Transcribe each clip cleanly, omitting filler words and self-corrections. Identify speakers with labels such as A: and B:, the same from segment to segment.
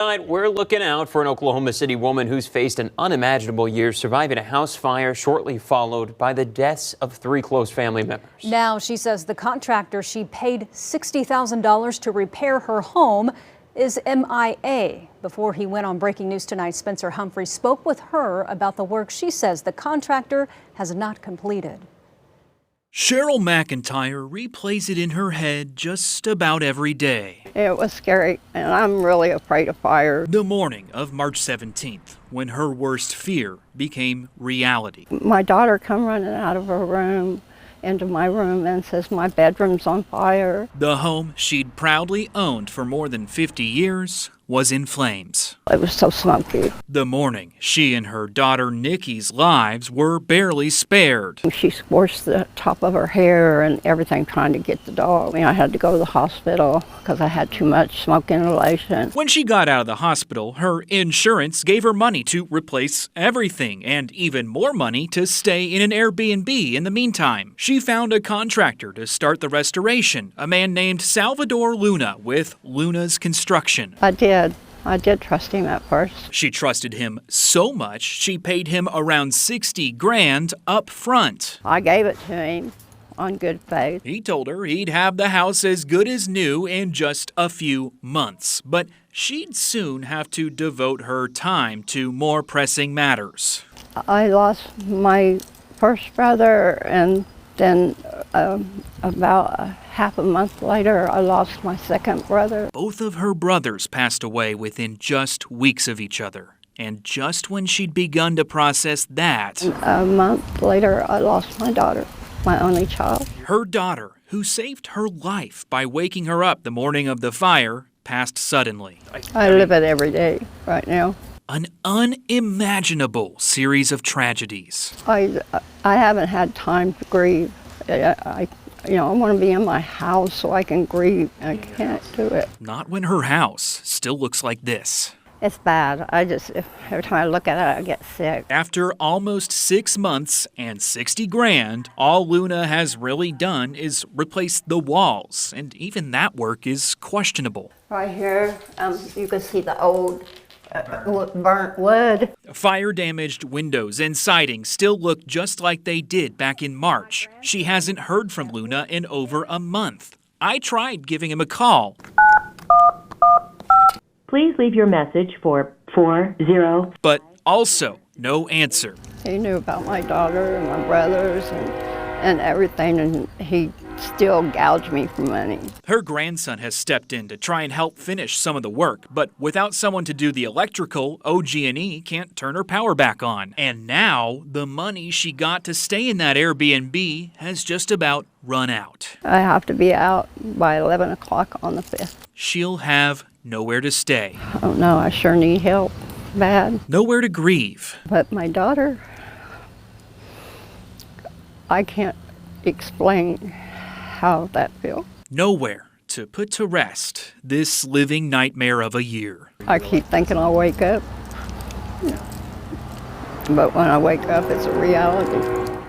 A: Tonight, we're looking out for an Oklahoma City woman who's faced an unimaginable year surviving a house fire shortly followed by the deaths of 3 close family members.
B: Now she says the contractor she paid $60,000 to repair her home is MIA. Before he went on Breaking News Tonight, Spencer Humphrey spoke with her about the work she says the contractor has not completed.
C: Cheryl McIntyre replays it in her head just about every day.
D: It was scary, and I'm really afraid of fire.
C: The morning of March 17th, when her worst fear became reality.
D: My daughter come running out of her room into my room and says my bedroom's on fire.
C: The home she'd proudly owned for more than 50 years was in flames.
D: It was so smoky.
C: The morning she and her daughter Nikki's lives were barely spared.
D: She scorched the top of her hair and everything trying to get the dog. I had to go to the hospital because I had too much smoke inhalation.
C: When she got out of the hospital, her insurance gave her money to replace everything and even more money to stay in an Airbnb in the meantime. She found a contractor to start the restoration, a man named Salvador Luna with Luna's Construction.
D: I did trust him at first.
C: She trusted him so much, she paid him around $60,000 up front.
D: I gave it to him on good faith.
C: He told her he'd have the house as good as new in just a few months, but she'd soon have to devote her time to more pressing matters.
D: I lost my first brother, and then about half a month later, I lost my second brother.
C: Both of her brothers passed away within just weeks of each other. And just when she'd begun to process that,
D: A month later, I lost my daughter, my only child.
C: her daughter, who saved her life by waking her up the morning of the fire, passed suddenly.
D: I live it every day right now.
C: An unimaginable series of tragedies.
D: I haven't had time to grieve. I want to be in my house so I can grieve. I can't do it.
C: Not when her house still looks like this.
D: It's bad. Every time I look at it, I get sick.
C: After almost 6 months and $60,000, all Luna has really done is replace the walls, and even that work is questionable.
D: Right here, you can see the old burnt wood.
C: Fire-damaged windows and siding still look just like they did back in March. She hasn't heard from Luna in over a month. I tried giving him a call.
E: Please leave your message for 40.
C: But also no answer.
D: He knew about my daughter and my brothers and everything, and he still gouged me for money.
C: Her grandson has stepped in to try and help finish some of the work, but without someone to do the electrical, OG&E can't turn her power back on. And now, the money she got to stay in that Airbnb has just about run out.
D: I have to be out by 11 o'clock on the 5th.
C: She'll have nowhere to stay.
D: Oh no, I sure need help, bad.
C: Nowhere to grieve.
D: But my daughter, I can't explain how that feels.
C: Nowhere to put to rest this living nightmare of a year.
D: I keep thinking I'll wake up, but when I wake up, it's a reality.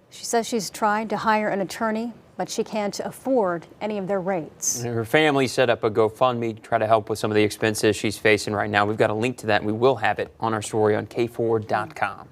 B: She says she's tried to hire an attorney, but she can't afford any of their rates.
A: Her family set up a GoFundMe to try to help with some of the expenses she's facing right now. We've got a link to that, and we will have it on our story on K4.com.